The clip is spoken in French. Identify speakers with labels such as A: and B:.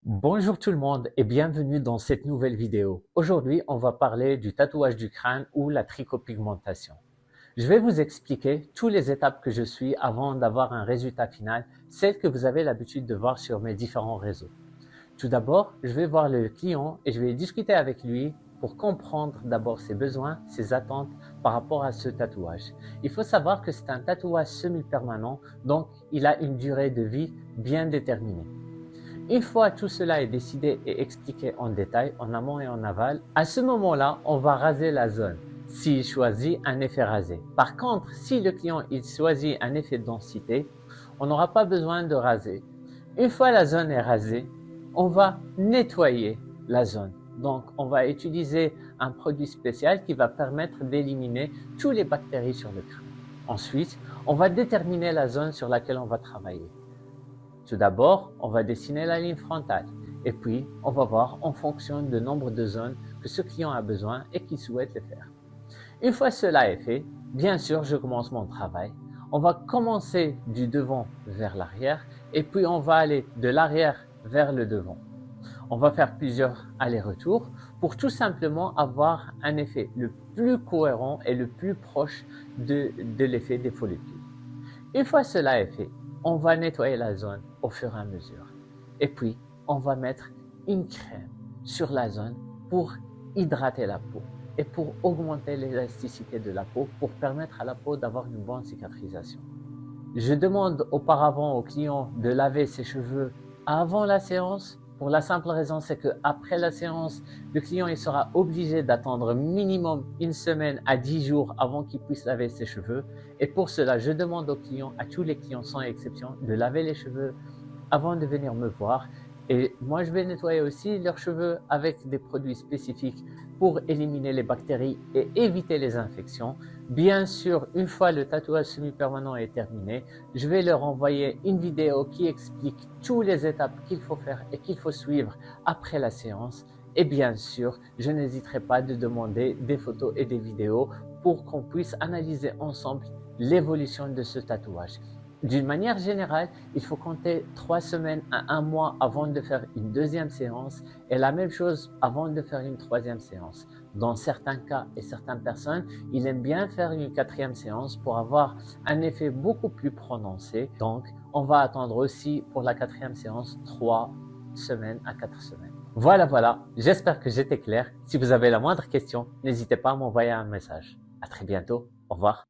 A: Bonjour tout le monde et bienvenue dans cette nouvelle vidéo. Aujourd'hui, on va parler du tatouage du crâne ou la trichopigmentation. Je vais vous expliquer toutes les étapes que je suis avant d'avoir un résultat final, celles que vous avez l'habitude de voir sur mes différents réseaux. Tout d'abord, je vais voir le client et je vais discuter avec lui pour comprendre d'abord ses besoins, ses attentes par rapport à ce tatouage. Il faut savoir que c'est un tatouage semi-permanent, donc il a une durée de vie bien déterminée. Une fois tout cela est décidé et expliqué en détail, en amont et en aval, à ce moment-là, on va raser la zone s'il choisit un effet rasé. Par contre, si le client il choisit un effet de densité, on n'aura pas besoin de raser. Une fois la zone est rasée, on va nettoyer la zone. Donc, on va utiliser un produit spécial qui va permettre d'éliminer toutes les bactéries sur le crâne. Ensuite, on va déterminer la zone sur laquelle on va travailler. Tout d'abord, on va dessiner la ligne frontale et puis on va voir en fonction du nombre de zones que ce client a besoin et qu'il souhaite les faire. Une fois cela est fait, bien sûr, je commence mon travail. On va commencer du devant vers l'arrière et puis on va aller de l'arrière vers le devant. On va faire plusieurs allers-retours pour tout simplement avoir un effet le plus cohérent et le plus proche de l'effet des follicules. Une fois cela est fait, on va nettoyer la zone au fur et à mesure. Et puis, on va mettre une crème sur la zone pour hydrater la peau et pour augmenter l'élasticité de la peau pour permettre à la peau d'avoir une bonne cicatrisation. Je demande auparavant au client de laver ses cheveux avant la séance. Pour la simple raison, c'est qu'après la séance, le client il sera obligé d'attendre minimum 1 semaine à 10 jours avant qu'il puisse laver ses cheveux. Et pour cela, je demande aux clients, à tous les clients sans exception, de laver les cheveux avant de venir me voir. Et moi, je vais nettoyer aussi leurs cheveux avec des produits spécifiques pour éliminer les bactéries et éviter les infections. Bien sûr, une fois le tatouage semi-permanent est terminé, je vais leur envoyer une vidéo qui explique toutes les étapes qu'il faut faire et qu'il faut suivre après la séance. Et bien sûr, je n'hésiterai pas de demander des photos et des vidéos pour qu'on puisse analyser ensemble l'évolution de ce tatouage. D'une manière générale, il faut compter 3 semaines à 1 mois avant de faire une deuxième séance et la même chose avant de faire une troisième séance. Dans certains cas et certaines personnes, ils aiment bien faire une quatrième séance pour avoir un effet beaucoup plus prononcé. Donc, on va attendre aussi pour la quatrième séance 3 semaines à 4 semaines. Voilà, j'espère que j'étais clair. Si vous avez la moindre question, n'hésitez pas à m'envoyer un message. À très bientôt, au revoir.